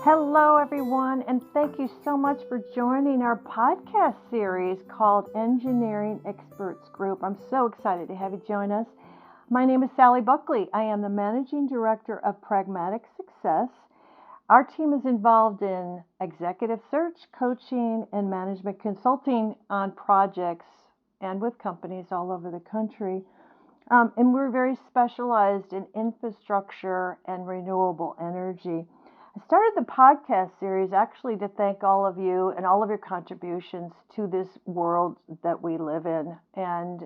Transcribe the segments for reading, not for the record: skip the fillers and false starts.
Hello, everyone, and thank you so much for joining our podcast series called Engineering Experts Group. I'm so excited to have you join us. My name is Sally Buckley. I am the Managing Director of Pragmatic Success. Our team is involved in executive search, coaching, and management consulting on projects and with companies all over the country. And we're very specialized in infrastructure and renewable energy. I started the podcast series actually to thank all of you and all of your contributions to this world that we live in, and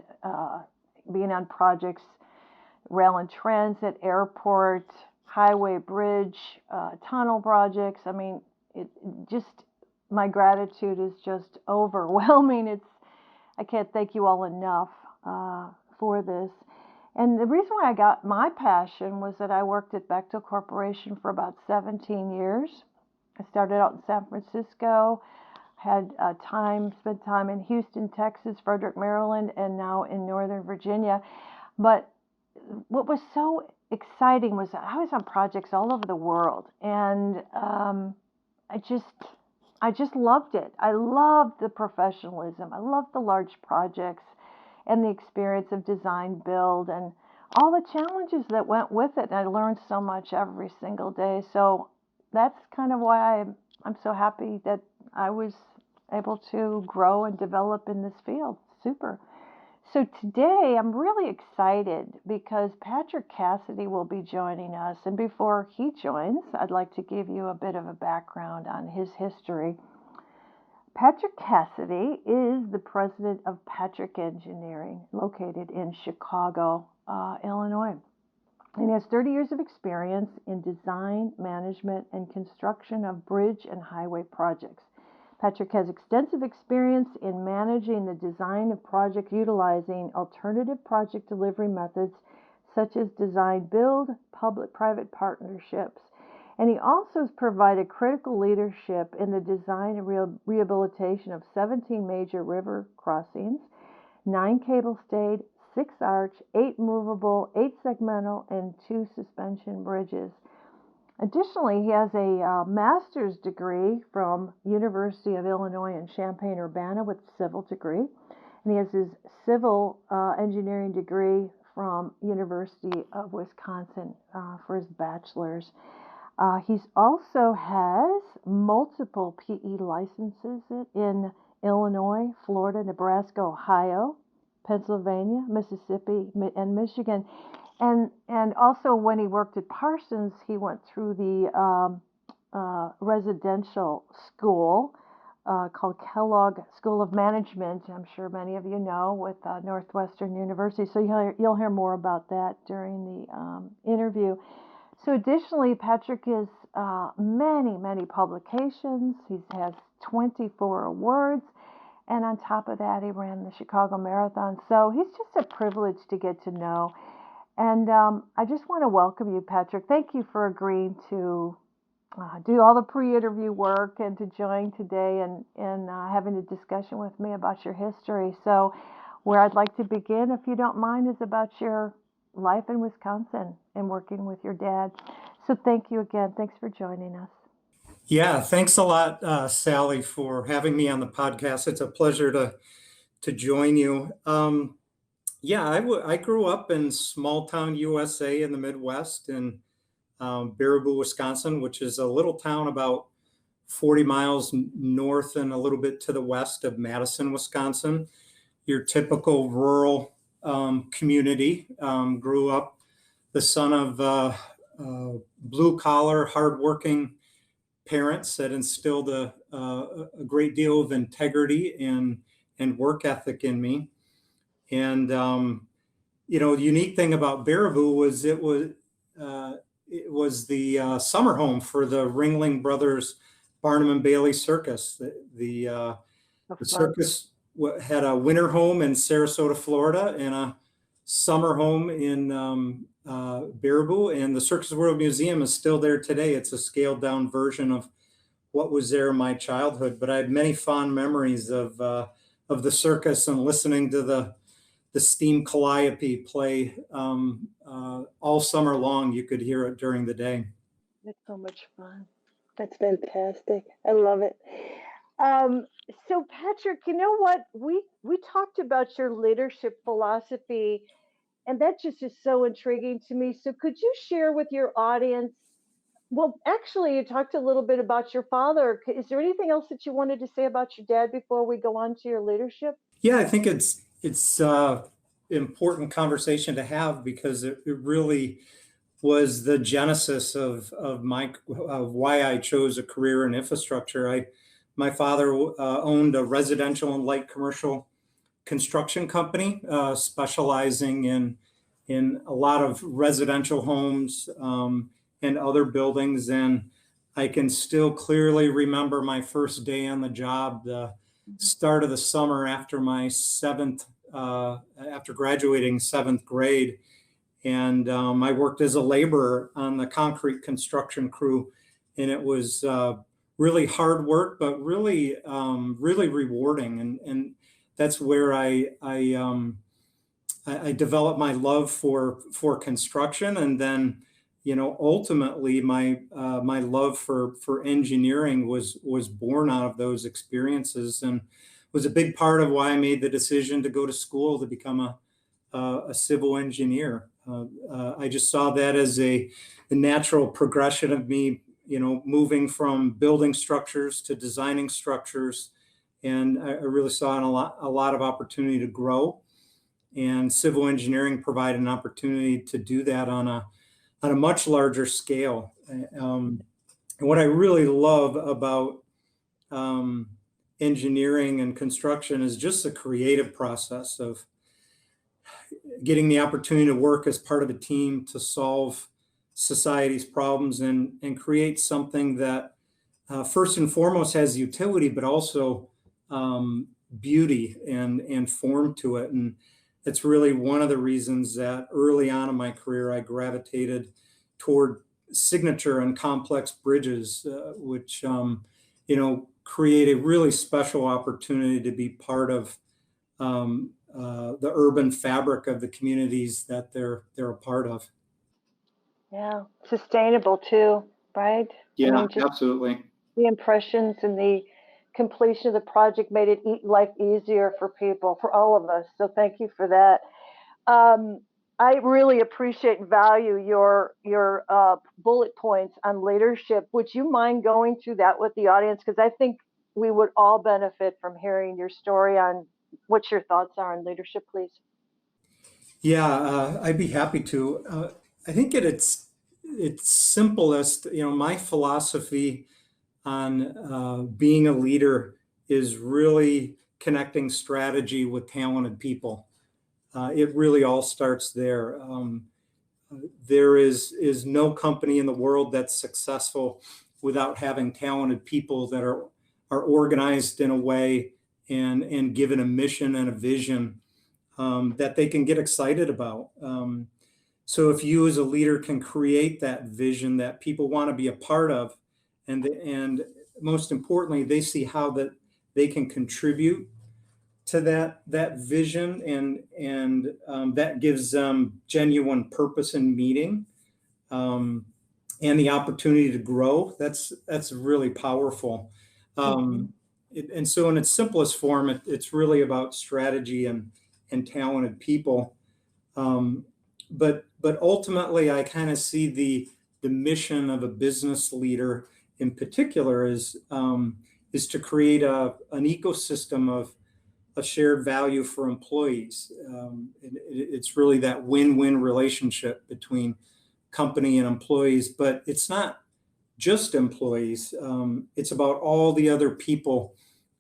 being on projects, rail and transit, airport, highway, bridge, tunnel projects. I mean, my gratitude is just overwhelming. I can't thank you all enough for this. And the reason why I got my passion was that I worked at Bechtel Corporation for about 17 years. I started out in San Francisco, had spent time in Houston, Texas, Frederick, Maryland, and now in Northern Virginia. But what was so exciting was that I was on projects all over the world, and I just loved it. I loved the professionalism. I loved the large projects and the experience of design build and all the challenges that went with it. And I learned so much every single day. So that's kind of why I'm so happy that I was able to grow and develop in this field. Super. So today I'm really excited because Patrick Cassity will be joining us. And before he joins, I'd like to give you a bit of a background on his history. Patrick Cassity is the president of Patrick Engineering, located in Chicago, Illinois. And he has 30 years of experience in design, management, and construction of bridge and highway projects. Patrick has extensive experience in managing the design of projects utilizing alternative project delivery methods such as design build, public-private partnerships. And he also has provided critical leadership in the design and rehabilitation of 17 major river crossings, 9 cable-stayed, 6 arch, 8 movable, 8 segmental, and 2 suspension bridges. Additionally, he has a master's degree from University of Illinois in Champaign-Urbana with a civil degree. And he has his civil engineering degree from University of Wisconsin for his bachelor's. He also has multiple PE licenses in Illinois, Florida, Nebraska, Ohio, Pennsylvania, Mississippi, and Michigan. And also when he worked at Parsons, he went through the residential school called Kellogg School of Management. I'm sure many of you know, with Northwestern University. So you'll hear more about that during the interview. So additionally, Patrick has many publications. He has 24 awards. And on top of that, he ran the Chicago Marathon. So he's just a privilege to get to know. And I just want to welcome you, Patrick. Thank you for agreeing to do all the pre-interview work and to join today and having a discussion with me about your history. So where I'd like to begin, if you don't mind, is about your life in Wisconsin and working with your dad. So thank you again. Thanks for joining us. Yeah, thanks a lot, Sally, for having me on the podcast. It's a pleasure to join you. I grew up in small town USA in the Midwest in Baraboo, Wisconsin, which is a little town about 40 miles north and a little bit to the west of Madison, Wisconsin. Your typical rural community. Grew up the son of blue-collar, hardworking parents that instilled a great deal of integrity and work ethic in me. And the unique thing about Baraboo was it was the summer home for the Ringling Brothers Barnum and Bailey Circus. The circus had a winter home in Sarasota, Florida, and a summer home in Baraboo. And the Circus World Museum is still there today. It's a scaled down version of what was there in my childhood. But I had many fond memories of the circus and listening to the steam calliope play all summer long. You could hear it during the day. It's so much fun. That's fantastic. I love it. Um, so Patrick, you know what? We talked about your leadership philosophy, and that just is so intriguing to me. So could you share with your audience? Well, actually, you talked a little bit about your father. Is there anything else that you wanted to say about your dad before we go on to your leadership? Yeah, I think it's important conversation to have because it really was the genesis of why I chose a career in infrastructure. My father owned a residential and light commercial construction company, specializing in a lot of residential homes, and other buildings. And I can still clearly remember my first day on the job, the start of the summer after my after graduating seventh grade. And I worked as a laborer on the concrete construction crew, and it was really hard work, but really rewarding. And that's where I developed my love for construction, and then ultimately my love for engineering was born out of those experiences, and was a big part of why I made the decision to go to school to become a civil engineer. I just saw that as a natural progression of me, moving from building structures to designing structures, and I really saw a lot of opportunity to grow. And civil engineering provided an opportunity to do that on a much larger scale. And what I really love about engineering and construction is just the creative process of getting the opportunity to work as part of a team to solve society's problems and create something that first and foremost has utility, but also beauty and form to it. And it's really one of the reasons that early on in my career, I gravitated toward signature and complex bridges, which, create a really special opportunity to be part of the urban fabric of the communities that they're a part of. Yeah, sustainable too, right? I Yeah, mean, just absolutely. the impressions and the completion of the project made it life easier for people, for all of us. So thank you for that. Um, I really appreciate and value your bullet points on leadership. Would you mind going through that with the audience? Because I think we would all benefit from hearing your story on what your thoughts are on leadership, please. Yeah, I'd be happy to. I think at its simplest, my philosophy on being a leader is really connecting strategy with talented people. It really all starts there. There is no company in the world that's successful without having talented people that are organized in a way and given a mission and a vision that they can get excited about. So if you as a leader can create that vision that people want to be a part of, and most importantly, they see how that they can contribute to that vision, and that gives them genuine purpose and meaning, and the opportunity to grow. That's really powerful. And so in its simplest form, it's really about strategy and talented people. But ultimately, I kind of see the mission of a business leader in particular is to create an ecosystem of a shared value for employees. It's really that win-win relationship between company and employees, but it's not just employees. It's about all the other people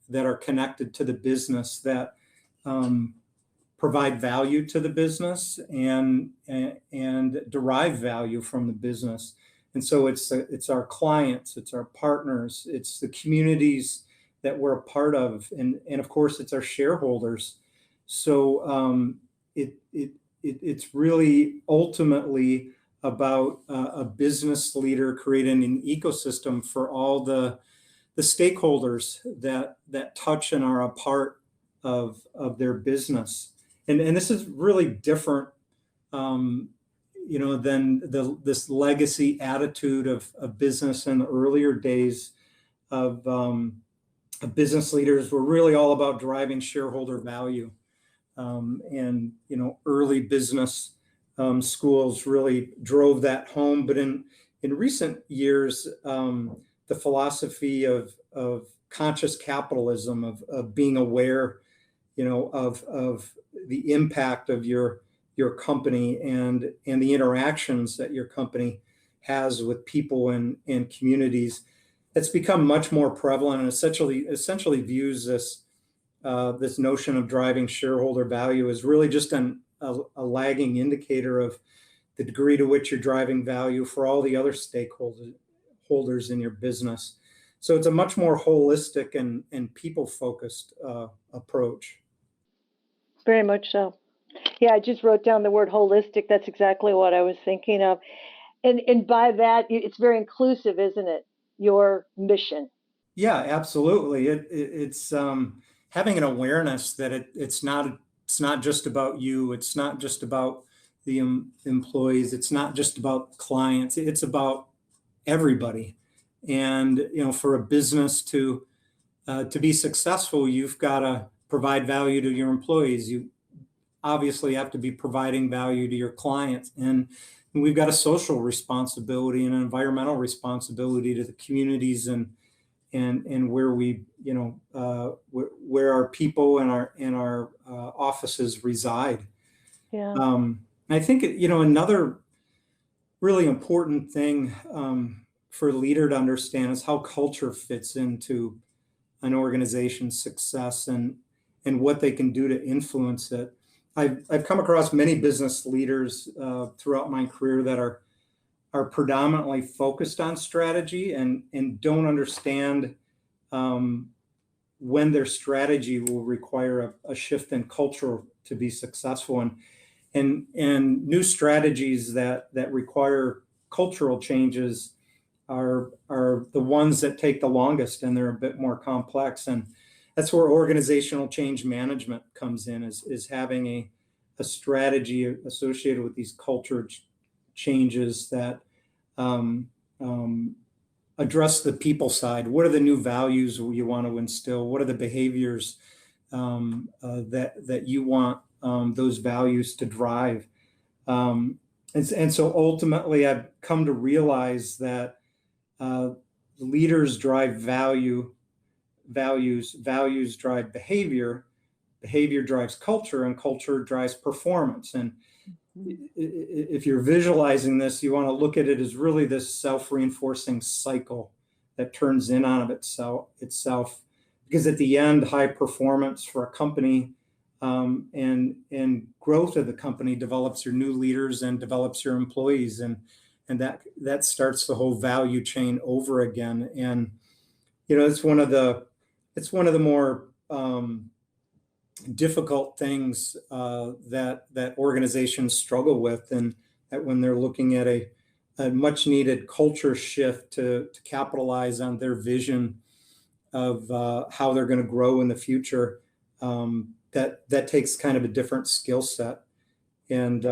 that are connected to the business that provide value to the business and derive value from the business. And so it's our clients, it's our partners, it's the communities that we're a part of, and of course it's our shareholders. So it's really ultimately about a business leader creating an ecosystem for all the stakeholders that touch and are a part of their business. And this is really different then this legacy attitude of business in the earlier days of business leaders were really all about driving shareholder value. And early business schools really drove that home. But in recent years, the philosophy of conscious capitalism, of being aware, of the impact of your company and the interactions that your company has with people and communities, it's become much more prevalent, and essentially views this notion of driving shareholder value as really just a lagging indicator of the degree to which you're driving value for all the other stakeholders in your business. So it's a much more holistic and people-focused approach. Very much so. Yeah, I just wrote down the word holistic. That's exactly what I was thinking of. And by that, it's very inclusive, isn't it? Your mission. Yeah, absolutely. It's having an awareness that it's not just about you. It's not just about the employees. It's not just about clients. It's about everybody. And for a business to be successful, you've got to provide value to your employees. You obviously have to be providing value to your clients, and we've got a social responsibility and an environmental responsibility to the communities and where we where our people and our offices reside. Yeah. I think another really important thing for a leader to understand is how culture fits into an organization's success and what they can do to influence it. I've come across many business leaders throughout my career that are predominantly focused on strategy and don't understand when their strategy will require a shift in culture to be successful, and new strategies that require cultural changes are the ones that take the longest, and they're a bit more complex. And that's where organizational change management comes in, is having a strategy associated with these culture changes that address the people side. What are the new values you want to instill? What are the behaviors that you want those values to drive? And so ultimately, I've come to realize that leaders drive values drive behavior drives culture, and culture drives performance. And if you're visualizing this, you want to look at it as really this self-reinforcing cycle that turns in on itself, because at the end, high performance for a company and growth of the company develops your new leaders and develops your employees, and that starts the whole value chain over again. And it's one of the more difficult things that organizations struggle with, and that when they're looking at a much needed culture shift to capitalize on their vision of how they're going to grow in the future, that takes kind of a different skill set. And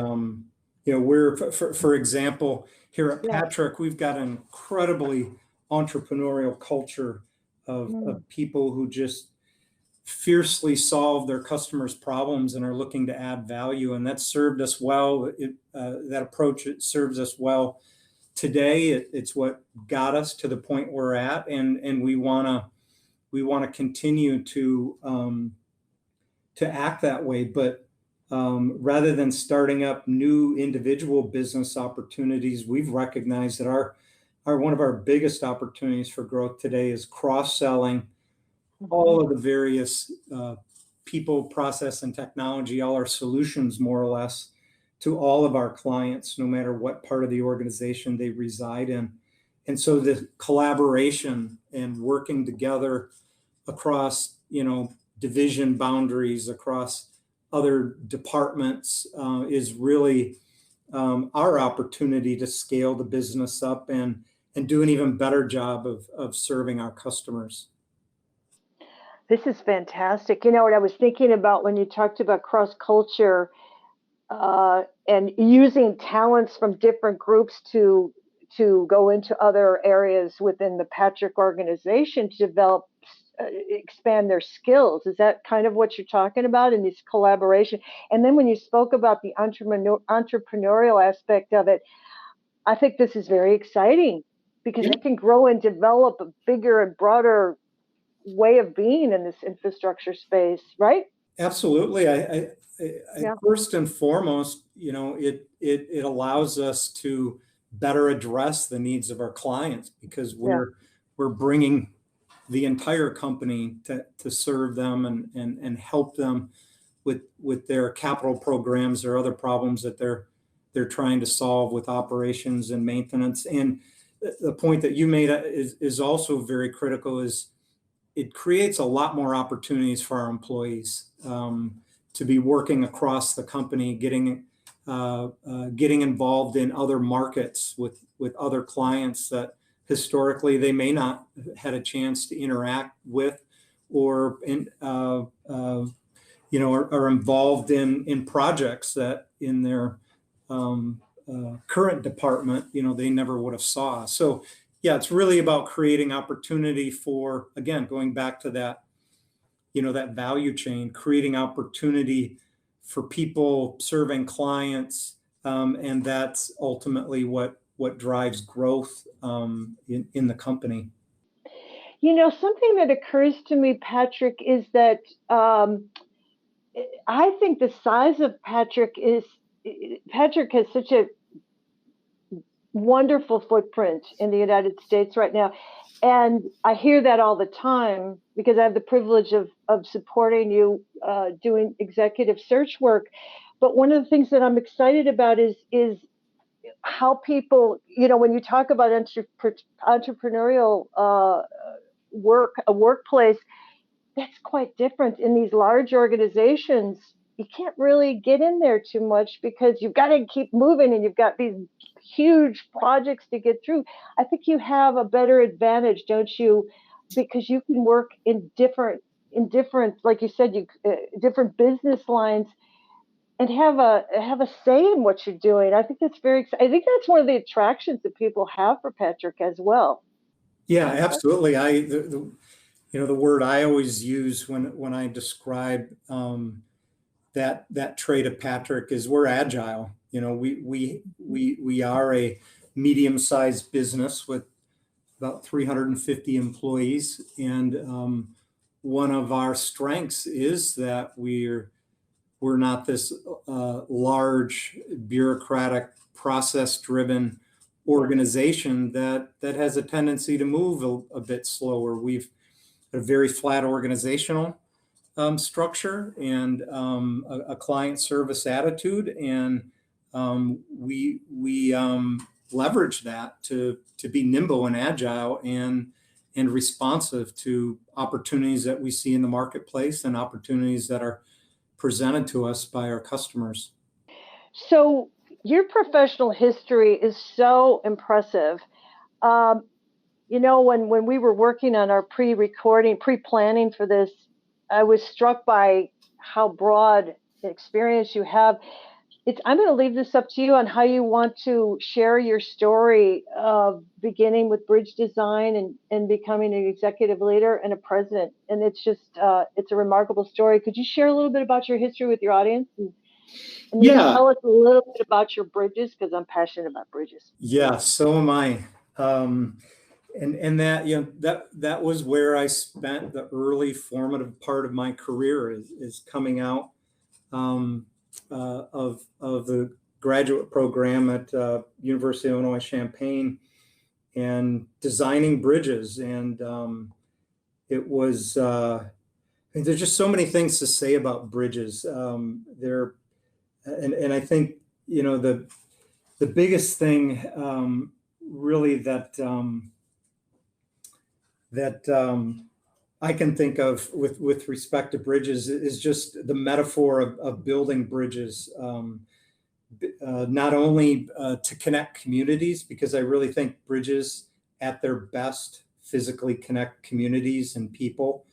we're for example here at Patrick, we've got an incredibly entrepreneurial culture of people who just fiercely solve their customers' problems and are looking to add value, and that's served us well. That approach, it serves us well today. It's what got us to the point we're at, and we want to continue to act that way. But rather than starting up new individual business opportunities, we've recognized that one of our biggest opportunities for growth today is cross-selling all of the various people, process, and technology, all our solutions, more or less, to all of our clients, no matter what part of the organization they reside in. And so the collaboration and working together across, division boundaries, across other departments, is really our opportunity to scale the business up and do an even better job of serving our customers. This is fantastic. What I was thinking about when you talked about cross culture, and using talents from different groups to go into other areas within the Patrick organization to develop, expand their skills. Is that kind of what you're talking about in this collaboration? And then when you spoke about the entrepreneurial aspect of it, I think this is very exciting because it can grow and develop a bigger and broader way of being in this infrastructure space, right? Absolutely. Yeah. First and foremost, it allows us to better address the needs of our clients because we're bringing the entire company to serve them and help them with their capital programs or other problems that they're trying to solve with operations and maintenance. And the point that you made is also very critical, is it creates a lot more opportunities for our employees to be working across the company, getting involved in other markets with other clients that historically they may not have had a chance to interact with, or are involved in projects that in their current department, they never would have saw. So yeah, it's really about creating opportunity for, again, going back to that, that value chain, creating opportunity for people serving clients. And that's ultimately what drives growth in the company. Something that occurs to me, Patrick, is that I think the size of Patrick has such a wonderful footprint in the United States right now. And I hear that all the time because I have the privilege of supporting you doing executive search work. But one of the things that I'm excited about is how people, when you talk about entrepreneurial a workplace, that's quite different. In these large organizations, you can't really get in there too much because you've got to keep moving and you've got these huge projects to get through. I think you have a better advantage, don't you? Because you can work in different, like you said, different business lines and have a say in what you're doing. I think that's very exciting. I think that's one of the attractions that people have for Patrick as well. Yeah, absolutely. The word I always use when I describe that trait of Patrick is we're agile. We are a medium-sized business with about 350 employees, and one of our strengths is that we're not this large bureaucratic process-driven organization that has a tendency to move a bit slower. We've a very flat organizational structure and a client service attitude, and we leverage that to be nimble and agile and responsive to opportunities that we see in the marketplace and opportunities that are presented to us by our customers. So your professional history is so impressive. When we were working on our pre-planning for this, I was struck by how broad experience you have. I'm going to leave this up to you on how you want to share your story of beginning with bridge design and becoming an executive leader and a president. And it's a remarkable story. Could you share a little bit about your history with your audience? And tell us a little bit about your bridges, because I'm passionate about bridges. Yeah, so am I. And that was where I spent the early formative part of my career is coming out of the graduate program at University of Illinois Champaign and designing bridges. And it was there's just so many things to say about bridges. And I think the biggest thing really that I can think of with respect to bridges is just the metaphor of building bridges, not only to connect communities, because I really think bridges at their best physically connect communities and people,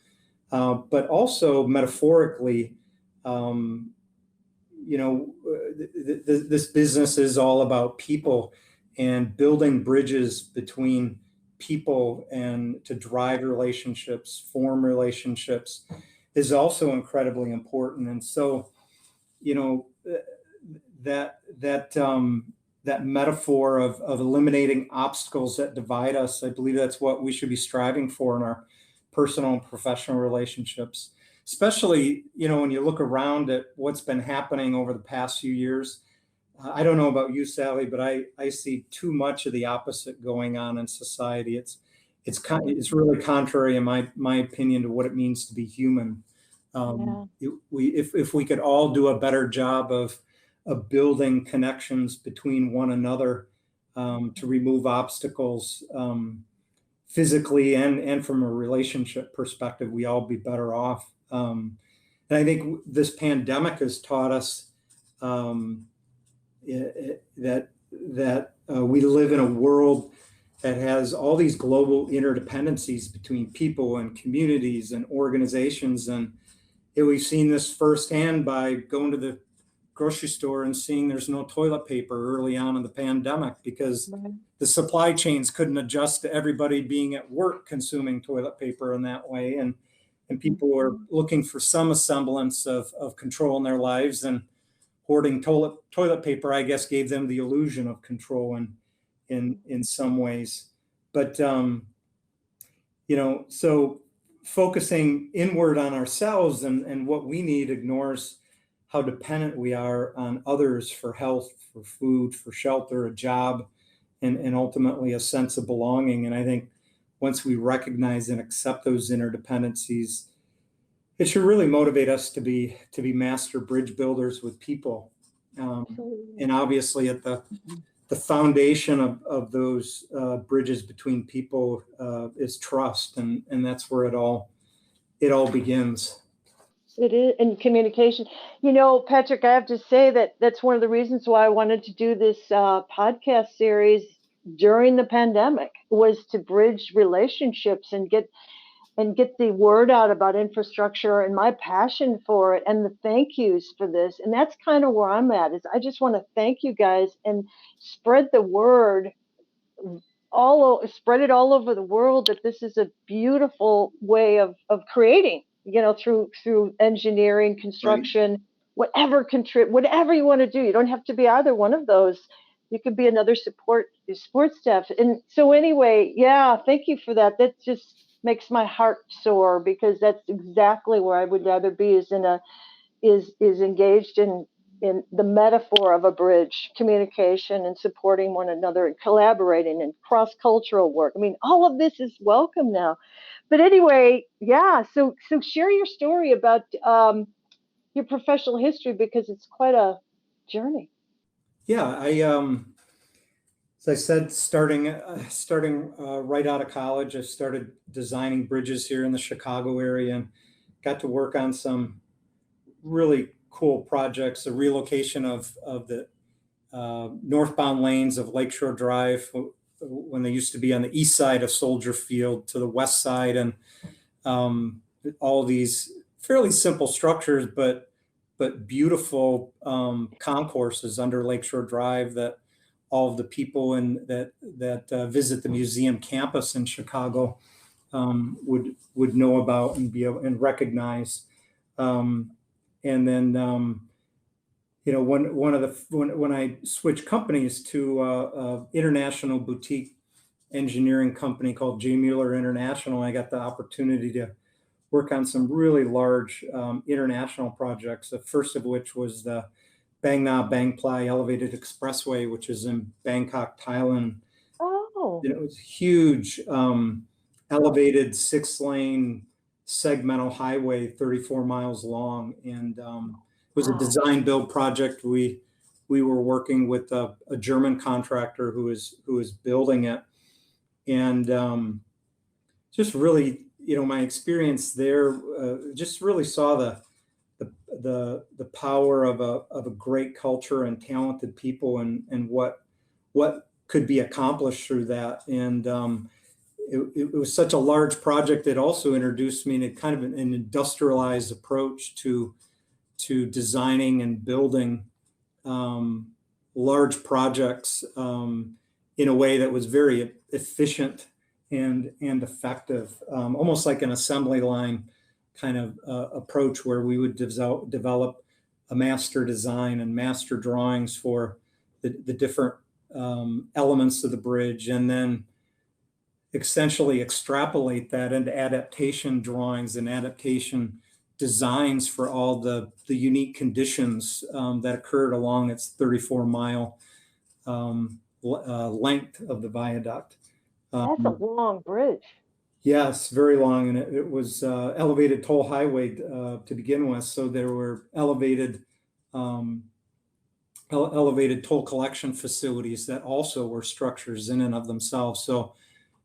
but also metaphorically, this business is all about people, and building bridges between people and to drive relationships, form relationships is also incredibly important. And so, that metaphor of eliminating obstacles that divide us, I believe that's what we should be striving for in our personal and professional relationships. Especially, when you look around at what's been happening over the past few years. I don't know about you, Sally, but I see too much of the opposite going on in society. It's really contrary, in my opinion, to what it means to be human. If we could all do a better job of building connections between one another, to remove obstacles, physically and from a relationship perspective, we all be better off. And I think this pandemic has taught us that we live in a world that has all these global interdependencies between people and communities and organizations. And we've seen this firsthand by going to the grocery store and seeing there's no toilet paper early on in the pandemic because the supply chains couldn't adjust to everybody being at work consuming toilet paper in that way. And people were looking for some semblance of control in their lives, and hoarding toilet paper, I guess, gave them the illusion of control in some ways. But, so focusing inward on ourselves and what we need ignores how dependent we are on others for health, for food, for shelter, a job, and ultimately a sense of belonging. And I think once we recognize and accept those interdependencies, it should really motivate us to be master bridge builders with people. And obviously at the foundation of those bridges between people is trust. And that's where it all begins. It is, and communication. Patrick, I have to say that's one of the reasons why I wanted to do this podcast series during the pandemic, was to bridge relationships and get the word out about infrastructure and my passion for it and the thank yous for this. And that's kind of where I'm at, is I just want to thank you guys and spread the word, spread it all over the world, that this is a beautiful way of creating, through engineering, construction, whatever you want to do. You don't have to be either one of those. You could be another support staff. And so anyway, thank you for that. That just makes my heart soar, because that's exactly where I would rather be, is engaged in the metaphor of a bridge, communication and supporting one another and collaborating and cross-cultural work. I mean, all of this is welcome now. But anyway, so share your story about your professional history, because it's quite a journey. Yeah, as I said, starting right out of college, I started designing bridges here in the Chicago area and got to work on some really cool projects. The relocation of the northbound lanes of Lakeshore Drive, when they used to be on the east side of Soldier Field, to the west side, and all these fairly simple structures, but beautiful concourses under Lakeshore Drive that all of the people that visit the museum campus in Chicago would know about and be able and recognize. And then when I switched companies to a international boutique engineering company called J. Mueller International, I got the opportunity to work on some really large international projects. The first of which was the Bang Na Bang Plai Elevated Expressway, which is in Bangkok, Thailand. Oh. It was huge, elevated 6-lane segmental highway, 34 miles long, and it was a design build project. We were working with a German contractor who was building it, and just really, my experience there just really saw the power of a great culture and talented people, and what could be accomplished through that. And it was such a large project that also introduced me to kind of an industrialized approach to to designing and building large projects in a way that was very efficient and effective, almost like an assembly line kind of approach, where we would develop a master design and master drawings for the different elements of the bridge, and then essentially extrapolate that into adaptation drawings and adaptation designs for all the unique conditions that occurred along its 34-mile length of the viaduct. That's a long bridge. Yes, very long, and it was elevated toll highway to begin with, so there were elevated toll collection facilities that also were structures in and of themselves. So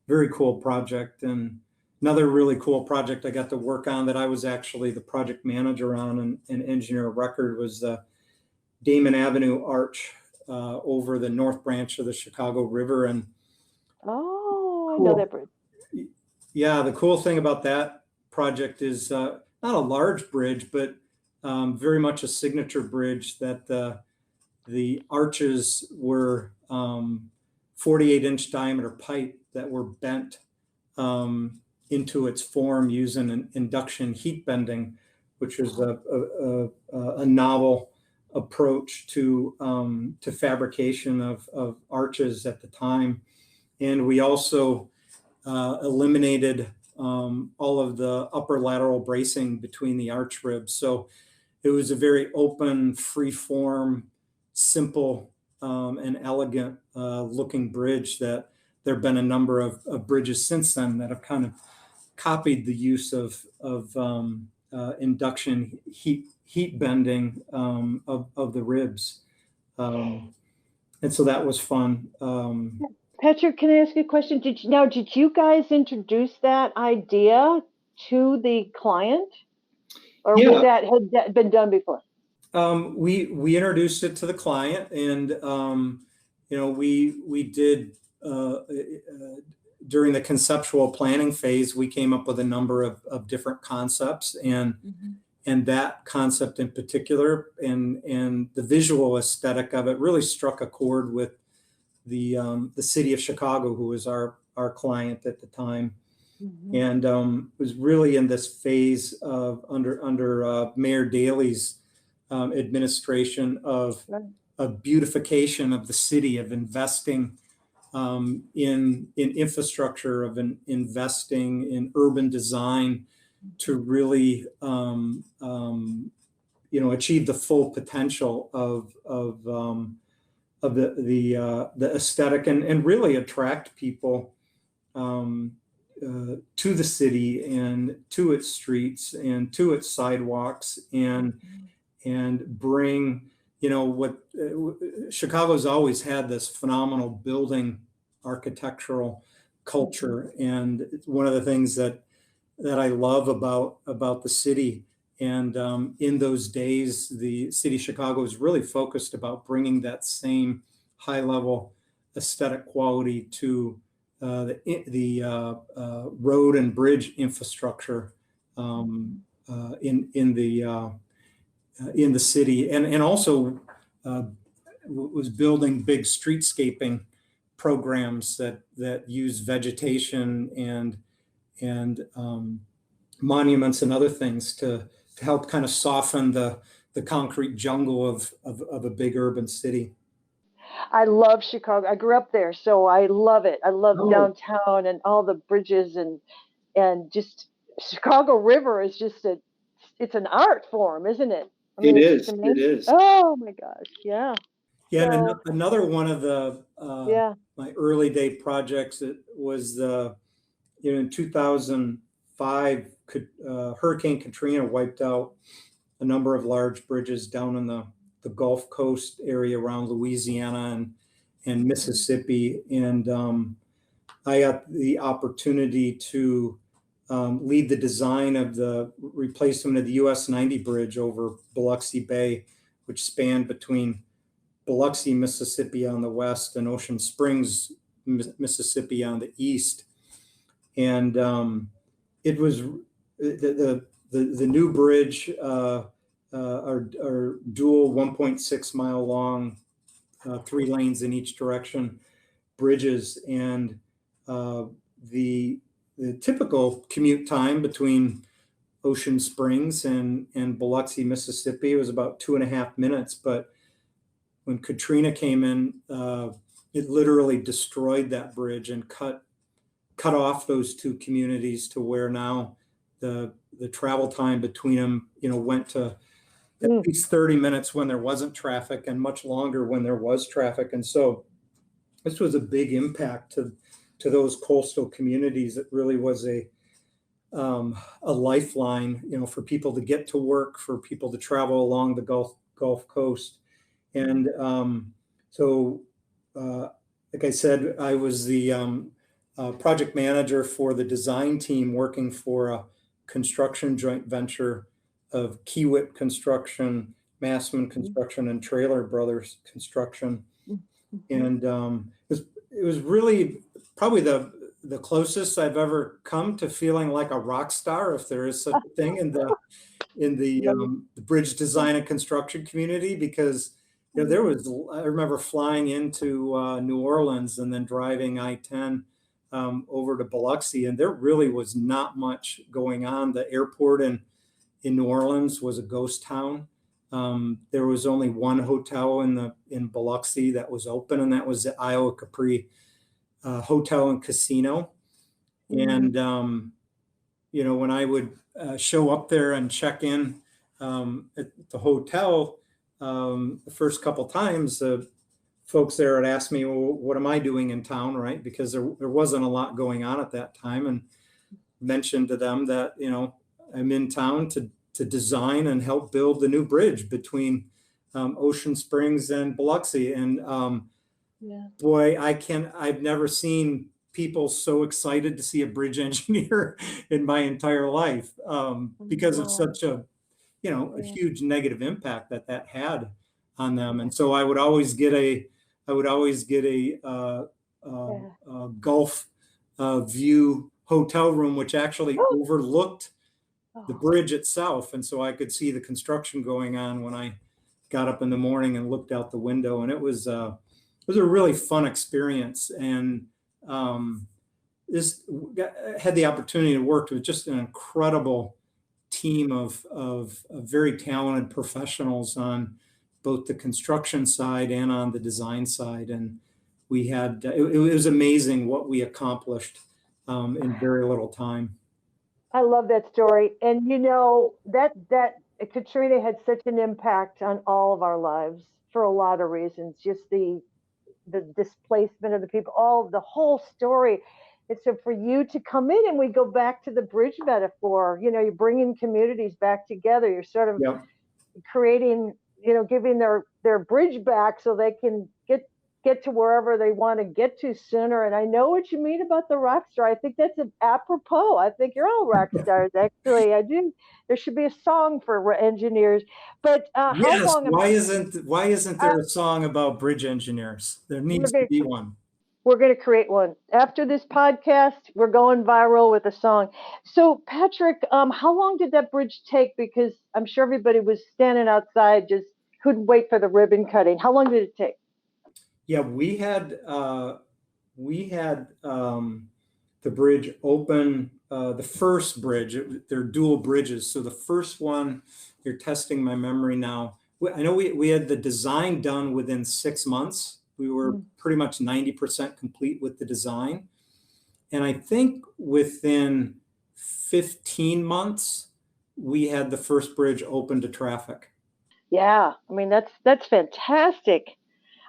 very cool project. And another really cool project I got to work on that I was actually the project manager on and engineer of record was the Damon Avenue Arch over the North Branch of the Chicago River. And I know that bridge. Yeah, the cool thing about that project is not a large bridge, but very much a signature bridge, that the arches were 48-inch diameter pipe that were bent into its form using an induction heat bending, which is a novel approach to fabrication of arches at the time. And we also eliminated all of the upper lateral bracing between the arch ribs. So it was a very open, free form, simple, and elegant looking bridge. That there have been a number of bridges since then that have kind of copied the use of induction heat bending of the ribs. And so that was fun. Patrick, can I ask you a question? Did you guys introduce that idea to the client, or had that been done before? We introduced it to the client, and we did during the conceptual planning phase. We came up with a number of different concepts, and that concept in particular, and the visual aesthetic of it, really struck a chord with the city of Chicago, who was our client at the time. And was really in this phase of under Mayor Daley's administration of beautification of the city, of investing in infrastructure, of investing in urban design to really achieve the full potential of the aesthetic, and really attract people to the city and to its streets and to its sidewalks, and bring, what Chicago's always had, this phenomenal building architectural culture. And it's one of the things that I love about the city. And in those days, the city of Chicago was really focused about bringing that same high level aesthetic quality to the road and bridge infrastructure in the city, and also was building big streetscaping programs that use vegetation and monuments and other things to help kind of soften the concrete jungle of a big urban city. I love Chicago. I grew up there, so I love it. I love downtown and all the bridges, and just Chicago River is just it's an art form, isn't it? I mean, it is. Oh my gosh, yeah. Yeah, so, and another one of the my early day projects, it was in 2005, Hurricane Katrina wiped out a number of large bridges down in the Gulf Coast area around Louisiana and Mississippi. And I got the opportunity to lead the design of the replacement of the US 90 bridge over Biloxi Bay, which spanned between Biloxi, Mississippi on the west and Ocean Springs, Mississippi on the east. And it was the new bridge are dual 1.6 mile long, 3 lanes in each direction bridges. And the typical commute time between Ocean Springs and Biloxi, Mississippi was about 2.5 minutes. But when Katrina came in, it literally destroyed that bridge and cut off those two communities to where now the travel time between them, went to at least 30 minutes when there wasn't traffic and much longer when there was traffic. And so this was a big impact to those coastal communities. It really was a lifeline, for people to get to work, for people to travel along the Gulf Coast. And like I said, I was the project manager for the design team working for a construction joint venture of Kiewit Construction, Massman Construction, and Traylor Brothers Construction. And it was really probably the closest I've ever come to feeling like a rock star, if there is such a thing, in the bridge design and construction community, because I remember flying into New Orleans and then driving I-10 over to Biloxi, and there really was not much going on. The airport in New Orleans was a ghost town. There was only one hotel in Biloxi that was open, and that was the Iowa Capri Hotel and Casino. And when I would show up there and check in at the hotel, the first couple times, folks there had asked me, well, what am I doing in town, right? Because there wasn't a lot going on at that time, and mentioned to them that, I'm in town to design and help build the new bridge between Ocean Springs and Biloxi. And boy, I've never seen people so excited to see a bridge engineer in my entire life, because of such a huge negative impact that had on them. And so I would always get a Gulf view hotel room, which actually overlooked the bridge itself. And so I could see the construction going on when I got up in the morning and looked out the window. And it was a really fun experience. And had the opportunity to work with just an incredible team of very talented professionals on both the construction side and on the design side. And we had, it was amazing what we accomplished in very little time. I love that story. And that Katrina had such an impact on all of our lives for a lot of reasons. Just the displacement of the people, the whole story. And so for you to come in, and we go back to the bridge metaphor, you're bringing communities back together. You're sort of creating, giving their bridge back so they can get to wherever they want to get to sooner. And I know what you mean about the rock star. I think that's apropos. I think you're all rock stars, actually. I do. There should be a song for engineers. But yes, how long? Why isn't there a song about bridge engineers? There needs to be one. We're going to create one. After this podcast, we're going viral with a song. So, Patrick, how long did that bridge take? Because I'm sure everybody was standing outside, just couldn't wait for the ribbon cutting. How long did it take? Yeah, we had the bridge open, the first bridge. They're dual bridges. So the first one, you're testing my memory now. I know we had the design done within 6 months. We were pretty much 90% complete with the design. And I think within 15 months, we had the first bridge open to traffic. Yeah, I mean, that's fantastic.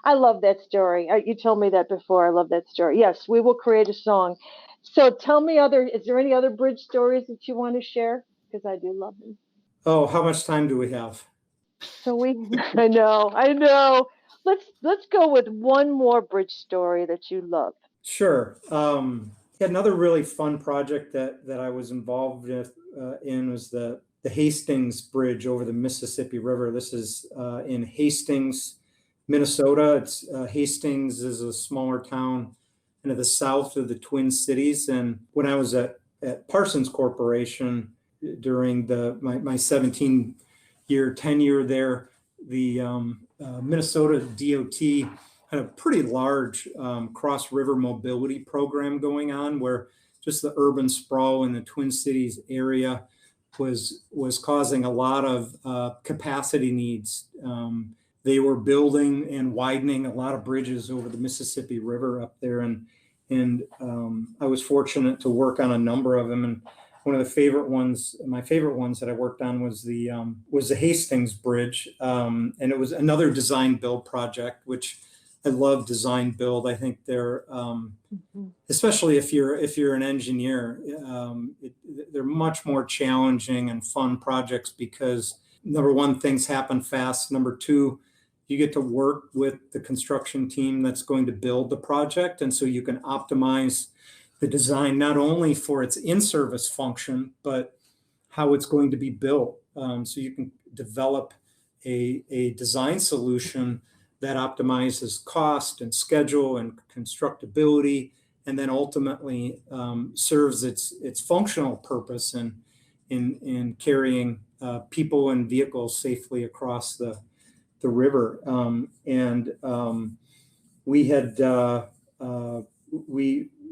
I love that story. You told me that before. I love that story. Yes, we will create a song. So tell me is there any other bridge stories that you want to share? Because I do love them. Oh, how much time do we have? So I know. Let's go with one more bridge story that you love. Sure. Another really fun project that I was involved in was the Hastings Bridge over the Mississippi River. This is in Hastings, Minnesota. Hastings is a smaller town into the south of the Twin Cities. And when I was at Parsons Corporation during my 17 year tenure there, the Minnesota DOT had a pretty large cross river mobility program going on, where just the urban sprawl in the Twin Cities area was causing a lot of capacity needs. They were building and widening a lot of bridges over the Mississippi River up there, and I was fortunate to work on a number of them. And one of my favorite ones that I worked on was the Hastings Bridge, and it was another design build project, which I love design build. I think they're, especially if you're an engineer, they're much more challenging and fun projects because, number one, things happen fast. Number two, you get to work with the construction team that's going to build the project, and so you can optimize the design not only for its in-service function, but how it's going to be built. So you can develop a design solution that optimizes cost and schedule and constructability, and then ultimately serves its functional purpose in carrying people and vehicles safely across the river.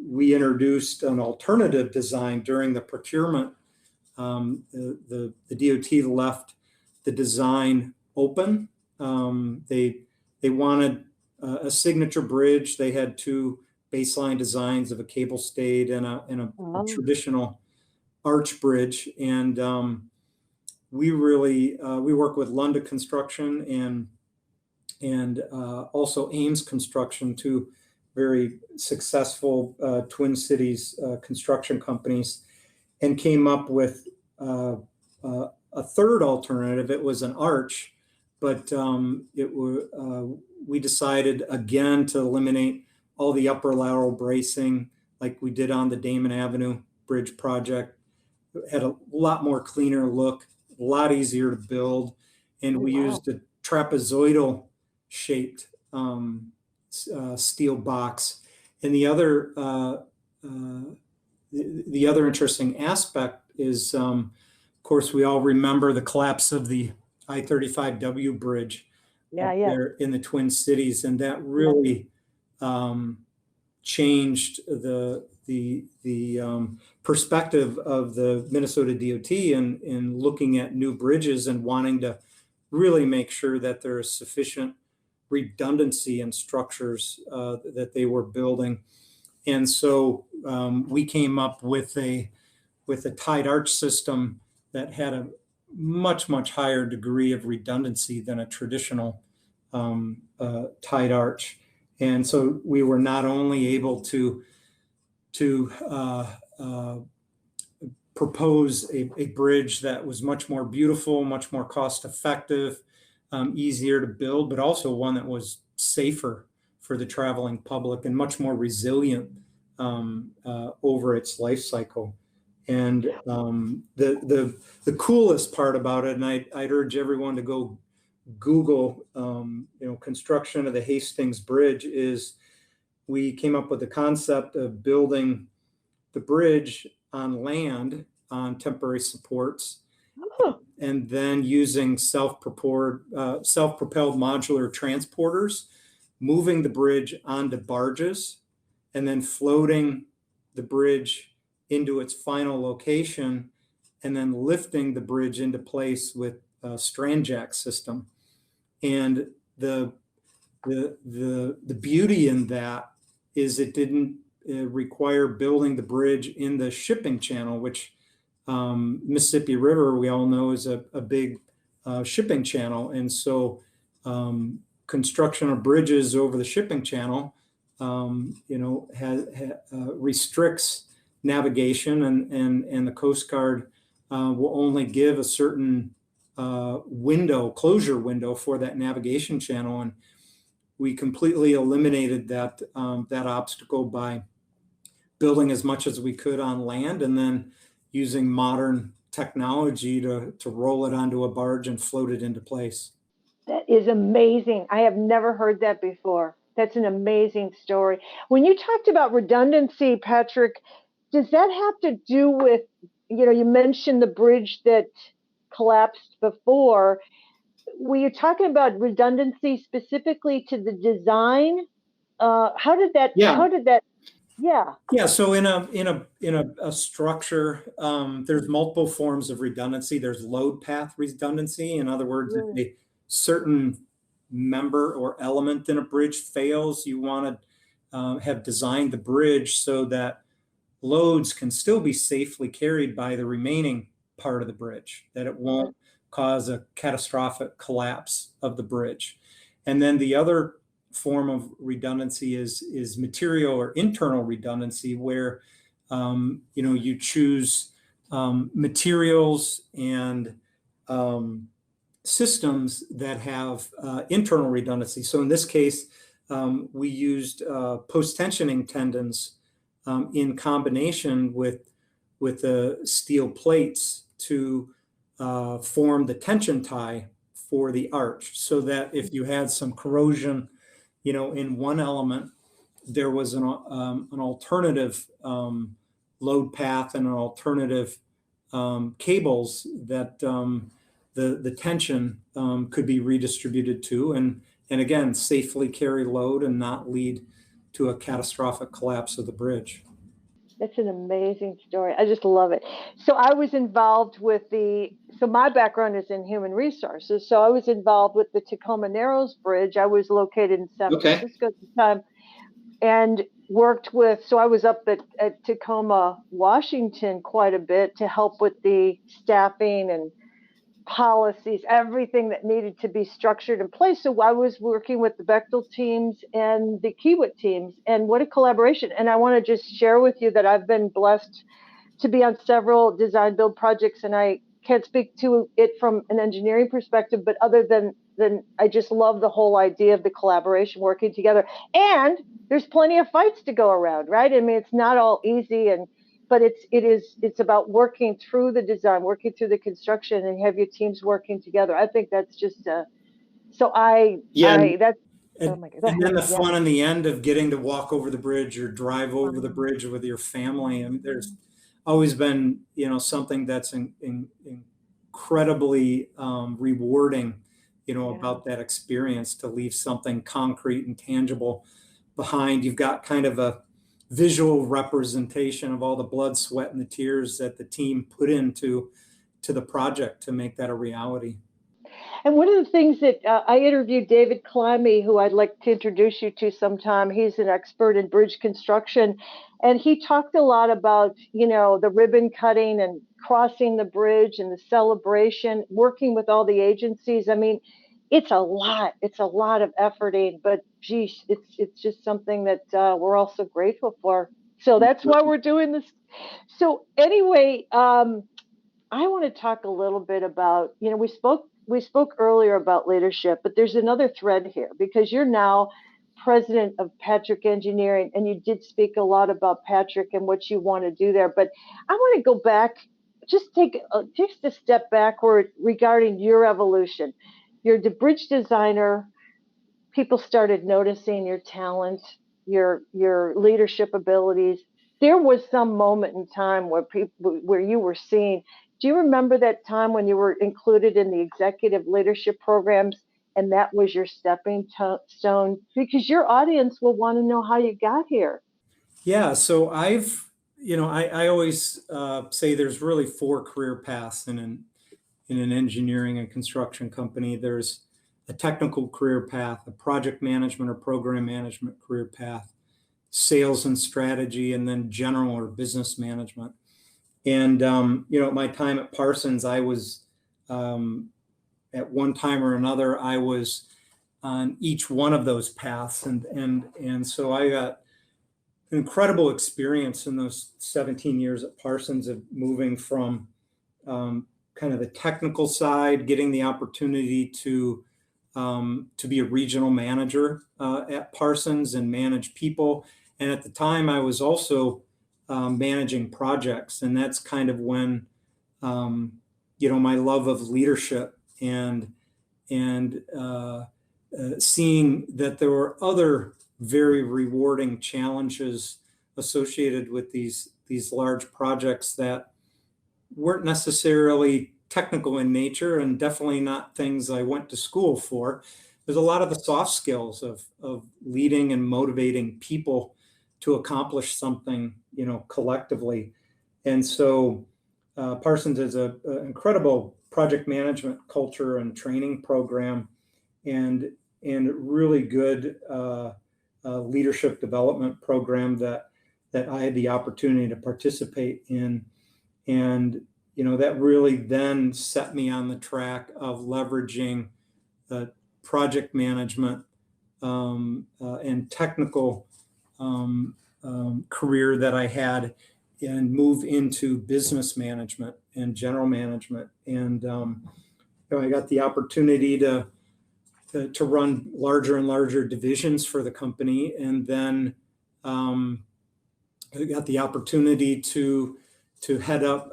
We introduced an alternative design during the procurement. The DOT left the design open. They wanted a signature bridge. They had two baseline designs of a cable stayed and a traditional arch bridge. And we work with Lunda Construction and also Ames Construction, two very successful Twin Cities construction companies, and came up with a third alternative. It was an arch, but we decided again to eliminate all the upper lateral bracing like we did on the Damon Avenue Bridge project. It had a lot more cleaner look, a lot easier to build, and we used a trapezoidal shaped steel box. And the other interesting aspect is, of course, we all remember the collapse of the I-35W bridge there in the Twin Cities, and that really changed the perspective of the Minnesota DOT in looking at new bridges and wanting to really make sure that there is sufficient redundancy in structures that they were building. And so we came up with a tied arch system that had a much higher degree of redundancy than a traditional tied arch. And so we were not only able to propose a bridge that was much more beautiful, much more cost effective, easier to build, but also one that was safer for the traveling public and much more resilient over its life cycle. And the coolest part about it, and I'd urge everyone to go Google, construction of the Hastings Bridge, is we came up with the concept of building the bridge on land on temporary supports, and then using self-propelled modular transporters, moving the bridge onto barges, and then floating the bridge into its final location, and then lifting the bridge into place with a strand jack system. And the beauty in that is it didn't require building the bridge in the shipping channel, which Mississippi River, we all know, is a big shipping channel. And so construction of bridges over the shipping channel, restricts navigation, and the Coast Guard will only give a certain closure window for that navigation channel. And we completely eliminated that obstacle by building as much as we could on land, and then using modern technology to roll it onto a barge and float it into place. That is amazing. I have never heard that before. That's an amazing story. When you talked about redundancy, Patrick, does that have to do with, you mentioned the bridge that collapsed before. Were you talking about redundancy specifically to the design? How did that? Yeah. Yeah. So in a structure, there's multiple forms of redundancy. There's load path redundancy. In other words, if a certain member or element in a bridge fails, you want to have designed the bridge so that loads can still be safely carried by the remaining part of the bridge, that it won't cause a catastrophic collapse of the bridge. And then the other form of redundancy is material or internal redundancy, where you choose materials and systems that have internal redundancy. So in this case, we used post-tensioning tendons in combination with the steel plates to form the tension tie for the arch, so that if you had some corrosion, in one element, there was an alternative load path and an alternative cables that the tension could be redistributed to, and again, safely carry load and not lead to a catastrophic collapse of the bridge. That's an amazing story. I just love it. So I was involved with so my background is in human resources. So I was involved with the Tacoma Narrows Bridge. I was located in San Francisco at the time and worked with, so I was up at Tacoma, Washington quite a bit to help with the staffing and policies, everything that needed to be structured in place. So I was working with the Bechtel teams and the Kiewit teams, and what a collaboration. And I want to just share with you that I've been blessed to be on several design build projects, and I can't speak to it from an engineering perspective, but other than I just love the whole idea of the collaboration, working together. And there's plenty of fights to go around, right? I mean, it's not all easy, but it's about working through the design, working through the construction, and have your teams working together. I think that's just that's oh my God. And then the fun in the end of getting to walk over the bridge or drive over the bridge with your family. I mean, there's always been, something that's incredibly rewarding, about that experience, to leave something concrete and tangible behind. You've got kind of a visual representation of all the blood, sweat, and the tears that the team put into the project to make that a reality. And one of the things that I interviewed David Climby, who I'd like to introduce you to sometime. He's an expert in bridge construction, and he talked a lot about, the ribbon cutting and crossing the bridge and the celebration, working with all the agencies. I mean, it's a lot. It's a lot of efforting, but geez, it's just something that we're all so grateful for. So that's why we're doing this. So anyway, I want to talk a little bit about, we spoke earlier about leadership, but there's another thread here, because you're now president of Patrick Engineering, and you did speak a lot about Patrick and what you want to do there. But I want to go back, just take a step backward regarding your evolution. You're the bridge designer. People started noticing your talent, your leadership abilities. There was some moment in time where you were seen. Do you remember that time when you were included in the executive leadership programs, and that was your stepping stone? Because your audience will want to know how you got here. Yeah, so I always say there's really 4 career paths in an engineering and construction company. There's a technical career path, a project management or program management career path, sales and strategy, and then general or business management. And, my time at Parsons, I was, at one time or another, I was on each one of those paths. And so I got incredible experience in those 17 years at Parsons of moving from kind of the technical side, getting the opportunity to be a regional manager at Parsons and manage people. And at the time, I was also managing projects, and that's kind of when my love of leadership and seeing that there were other very rewarding challenges associated with these large projects that weren't necessarily technical in nature and definitely not things I went to school for. There's a lot of the soft skills of leading and motivating people to accomplish something, collectively. And so Parsons is an incredible project management culture and training program, and really good leadership development program that I had the opportunity to participate in. And that really then set me on the track of leveraging the project management and technical career that I had, and move into business management and general management. And I got the opportunity to run larger and larger divisions for the company, and then I got the opportunity to head up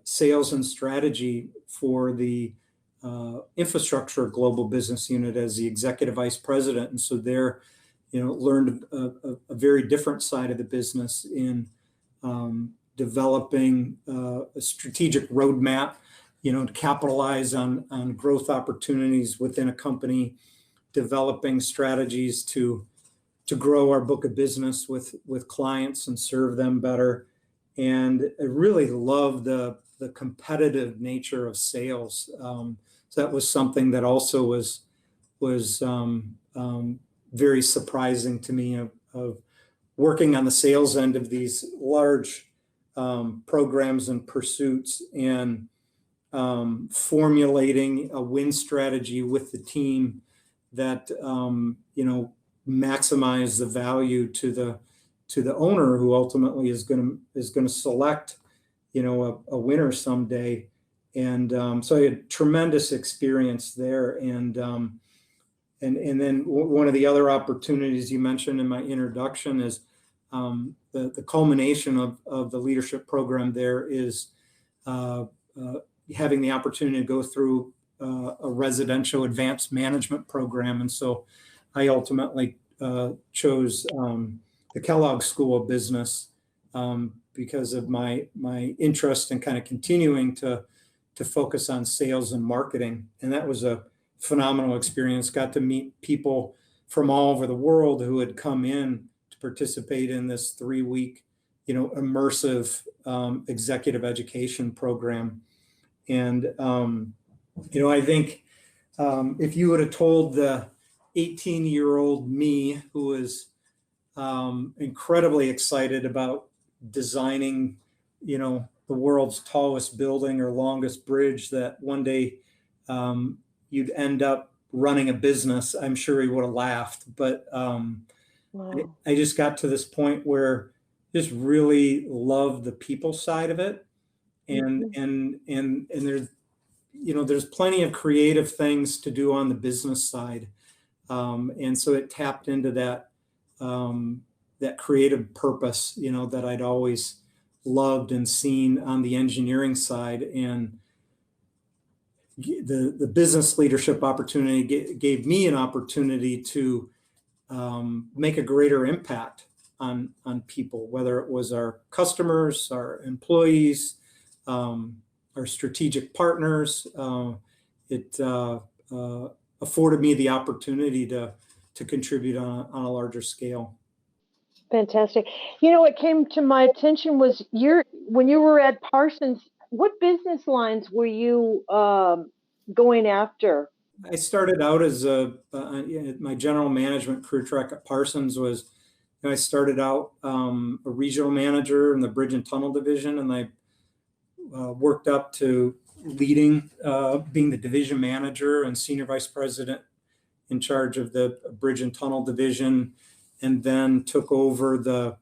sales and strategy for the infrastructure global business unit as the executive vice president. And so there, learned a very different side of the business in developing a strategic roadmap, to capitalize on growth opportunities within a company, developing strategies to grow our book of business with clients and serve them better. And I really love the competitive nature of sales. So that was something that also was very surprising to me, of working on the sales end of these large programs and pursuits, and formulating a win strategy with the team that maximize the value to the owner, who ultimately is going to select a winner someday. And so I had tremendous experience there. And then one of the other opportunities you mentioned in my introduction is the culmination of the leadership program there is having the opportunity to go through a residential advanced management program. And so I ultimately chose the Kellogg School of Business because of my interest in kind of continuing to focus on sales and marketing. And that was a phenomenal experience. Got to meet people from all over the world who had come in to participate in this 3-week, immersive executive education program. And, I think if you would have told the 18-year-old me, who was incredibly excited about designing, the world's tallest building or longest bridge, that one day you'd end up running a business, I'm sure he would have laughed. But Wow. I just got to this point where I just really love the people side of it. And there's plenty of creative things to do on the business side. And so it tapped into that creative purpose, that I'd always loved and seen on the engineering side. And the business leadership opportunity gave me an opportunity to make a greater impact on people, whether it was our customers, our employees, our strategic partners. It afforded me the opportunity to contribute on a larger scale. Fantastic. What came to my attention was when you were at Parsons, what business lines were you going after? I started out as my general management career track at Parsons was, I started out a regional manager in the bridge and tunnel division, and I worked up to leading, being the division manager and senior vice president in charge of the bridge and tunnel division, and then took over the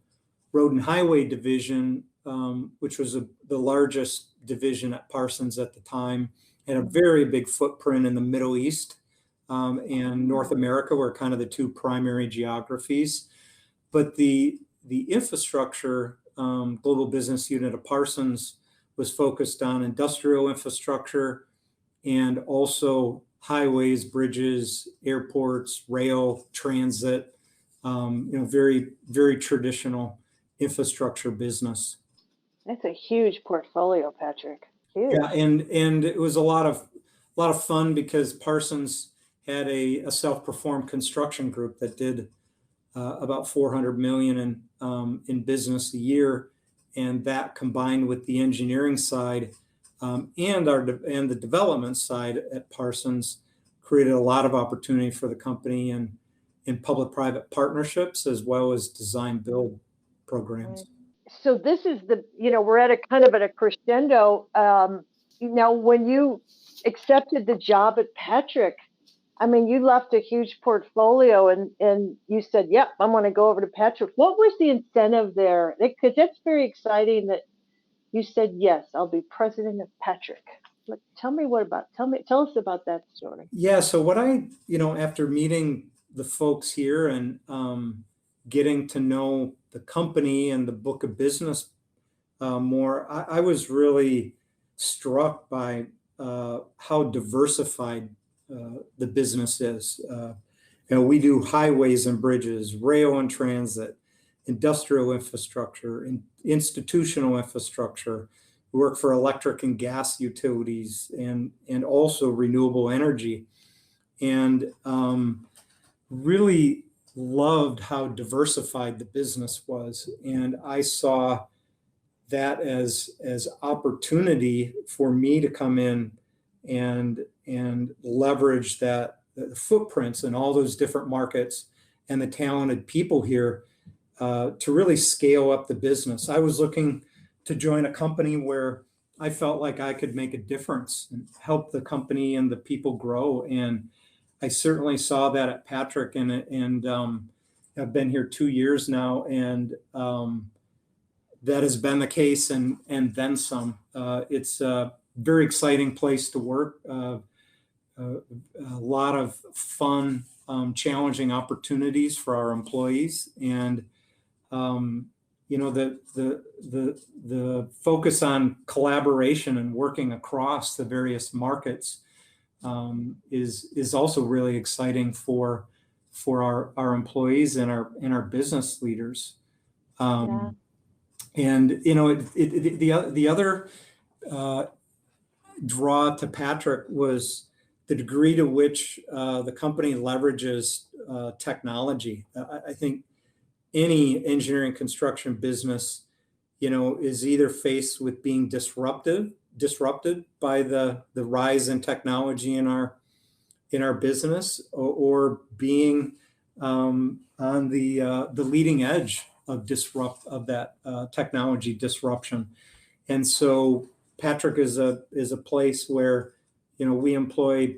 road and highway division, which was the largest division at Parsons at the time. Had a very big footprint in the Middle East and North America were kind of the two primary geographies. But the infrastructure global business unit of Parsons was focused on industrial infrastructure and also highways, bridges, airports, rail, transit, very, very traditional infrastructure business. That's a huge portfolio, Patrick. Huge. Yeah, and it was a lot of fun because Parsons had a self-performed construction group that did about 400 million in business a year, and that combined with the engineering side and the development side at Parsons created a lot of opportunity for the company and in public-private partnerships as well as design build programs. So this is we're at a kind of at a crescendo. When you accepted the job at Patrick, I mean, you left a huge portfolio and you said, yep, I'm going to go over to Patrick. What was the incentive there? Because that's very exciting that you said, yes, I'll be president of Patrick. Tell us about that story. Yeah. So what after meeting the folks here and getting to know the company and the book of business more, I was really struck by how diversified the business is. We do highways and bridges, rail and transit, industrial infrastructure, institutional infrastructure. We work for electric and gas utilities and also renewable energy. And really loved how diversified the business was. And I saw that as opportunity for me to come in and leverage the footprints in all those different markets and the talented people here to really scale up the business. I was looking to join a company where I felt like I could make a difference and help the company and the people grow. And I certainly saw that at Patrick, and I've been here 2 years now, and that has been the case, and then some. It's a very exciting place to work. A lot of fun, challenging opportunities for our employees, and the focus on collaboration and working across the various markets is also really exciting for our employees and our business leaders. And the other draw to Patrick was the degree to which the company leverages technology. I think any engineering construction business, is either faced with being disrupted by the rise in technology in our business, or being on the leading edge of that technology disruption. And so Patrick is a place where we employ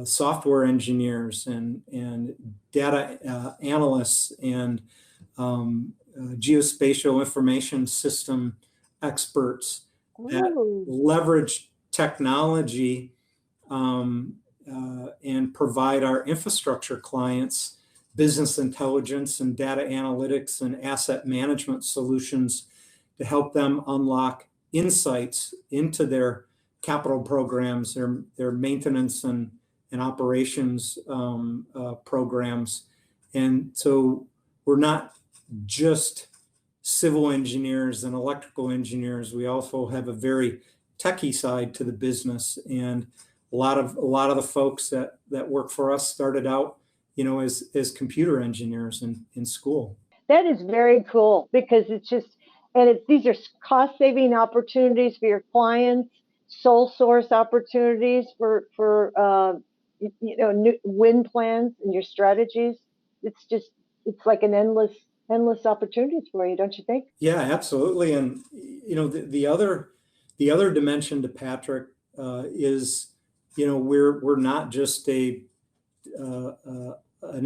software engineers and data analysts and geospatial information system experts that leverage technology and provide our infrastructure clients business intelligence and data analytics and asset management solutions to help them unlock insights into their capital programs, their maintenance and operations programs. And so we're not just civil engineers and electrical engineers. We also have a very techie side to the business, and a lot of the folks that work for us started out, as computer engineers in school. That is very cool, because these are cost saving opportunities for your clients, sole source opportunities for new win plans and your strategies. It's like an endless opportunities for you, don't you think? Yeah, absolutely. And the other dimension to Patrick is we're not just an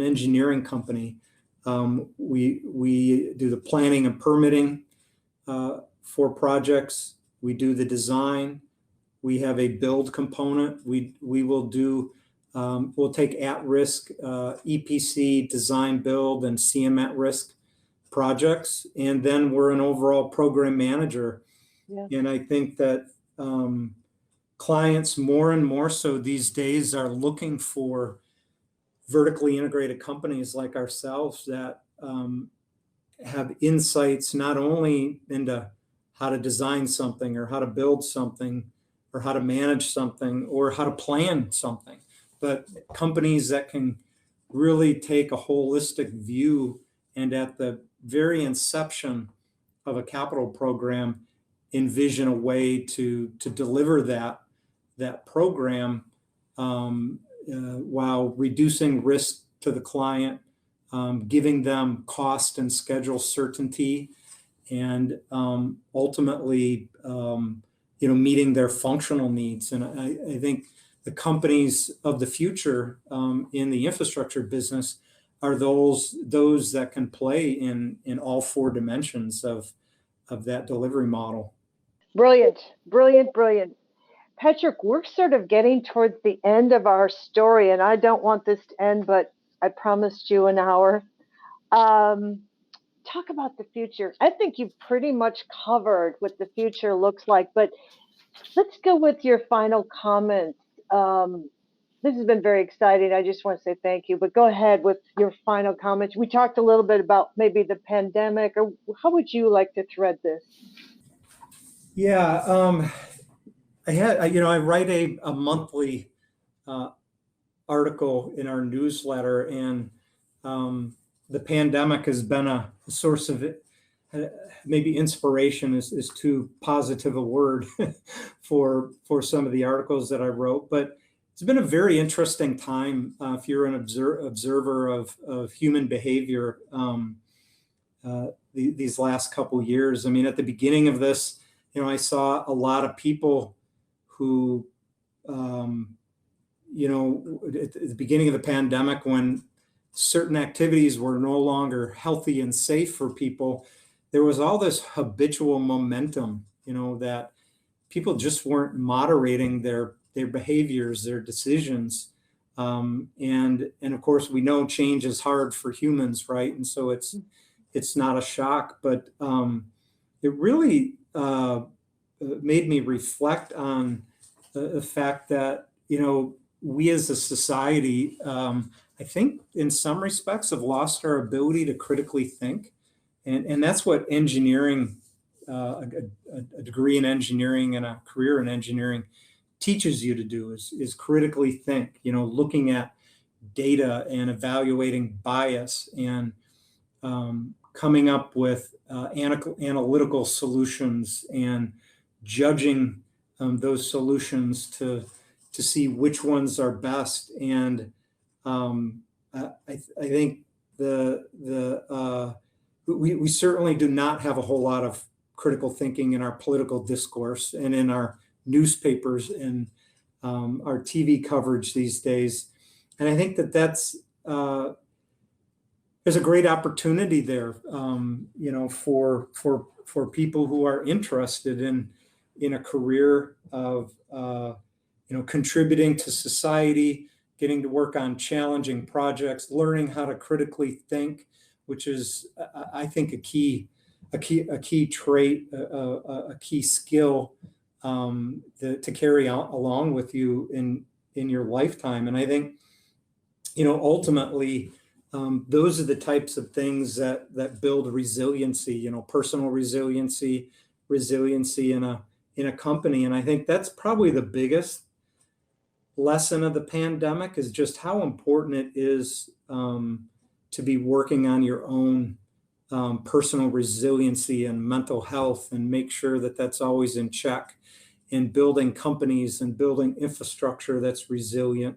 engineering company. We do the planning and permitting for projects. We do the design. We have a build component. We will do. We'll take at-risk EPC, design, build, and CM at-risk projects, and then we're an overall program manager. Yeah. And I think that clients more and more so these days are looking for vertically integrated companies like ourselves that have insights not only into how to design something or how to build something or how to manage something or how to plan something. But companies that can really take a holistic view and at the very inception of a capital program, envision a way to deliver that program while reducing risk to the client, giving them cost and schedule certainty, and ultimately, meeting their functional needs. And I think the companies of the future in the infrastructure business are those that can play in all four dimensions of that delivery model. Brilliant, brilliant, brilliant. Patrick, we're sort of getting towards the end of our story, and I don't want this to end, but I promised you an hour. Talk about the future. I think you've pretty much covered what the future looks like, but let's go with your final comments. This has been very exciting. I just want to say thank you, but go ahead with your final comments. We talked a little bit about maybe the pandemic, or how would you like to thread this? Yeah, I write a monthly article in our newsletter, and the pandemic has been a source of it. Maybe inspiration is too positive a word for some of the articles that I wrote, but it's been a very interesting time if you're an observer of human behavior these last couple years. I mean, at the beginning of this, I saw a lot of people who, at the beginning of the pandemic, when certain activities were no longer healthy and safe for people, there was all this habitual momentum, that people just weren't moderating their behaviors, their decisions. And of course, we know change is hard for humans, right? And so it's not a shock, but it really made me reflect on the fact that, we as a society, I think in some respects have lost our ability to critically think. And that's what engineering, a degree in engineering and a career in engineering teaches you to do is critically think, looking at data and evaluating bias and coming up with analytical solutions and judging those solutions to see which ones are best. And I think we certainly do not have a whole lot of critical thinking in our political discourse and in our newspapers and our TV coverage these days. And I think that's there's a great opportunity there, for people who are interested in a career of contributing to society, getting to work on challenging projects, learning how to critically think, which is, I think, a key trait, a key skill to carry along with you in your lifetime. And I think, ultimately, those are the types of things that build resiliency, personal resiliency in a company. And I think that's probably the biggest lesson of the pandemic, is just how important it is to be working on your own personal resiliency and mental health, and make sure that that's always in check, and building companies and building infrastructure that's resilient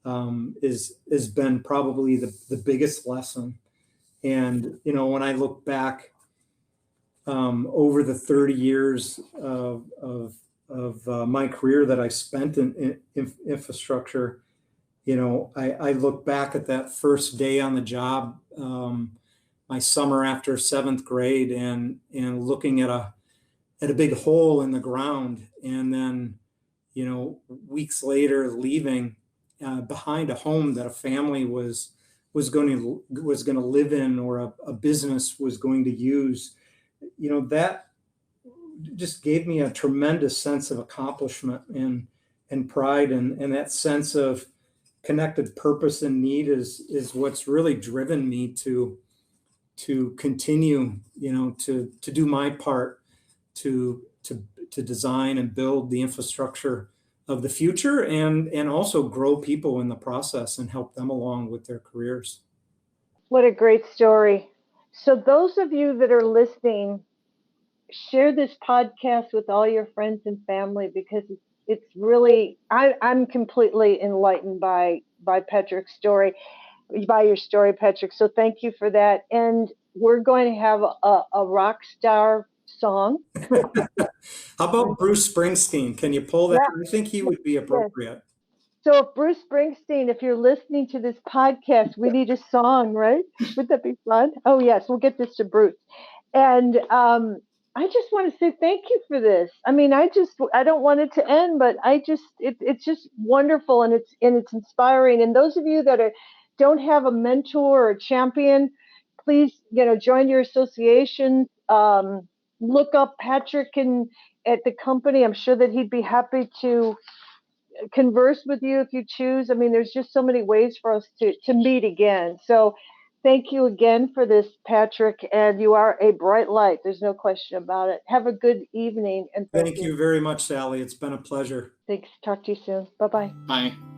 has been probably the biggest lesson. And, when I look back over the 30 years of my career that I spent in infrastructure, I look back at that first day on the job, my summer after 7th grade, and looking at a big hole in the ground, and then, weeks later leaving behind a home that a family was going to live in, or a business was going to use. That just gave me a tremendous sense of accomplishment and pride, and that sense of connected purpose and need is what's really driven me to continue, to do my part to design and build the infrastructure of the future, and also grow people in the process and help them along with their careers. What a great story. So those of you that are listening, share this podcast with all your friends and family, because it's really, I'm completely enlightened by Patrick's story, by your story, Patrick. So thank you for that. And we're going to have a rock star song. How about Bruce Springsteen? Can you pull that? Yeah. I think he would be appropriate. So if Bruce Springsteen, if you're listening to this podcast, we need a song, right? Would that be fun? Oh, yes, we'll get this to Bruce. And I just want to say thank you for this. I mean, I don't want it to end, but it's just wonderful, and it's inspiring. And those of you that don't have a mentor or a champion, please, join your association. Look up Patrick at the company. I'm sure that he'd be happy to converse with you if you choose. I mean, there's just so many ways for us to meet again. So thank you again for this, Patrick, and you are a bright light. There's no question about it. Have a good evening. And thank you very much, Sally. It's been a pleasure. Thanks. Talk to you soon. Bye-bye. Bye.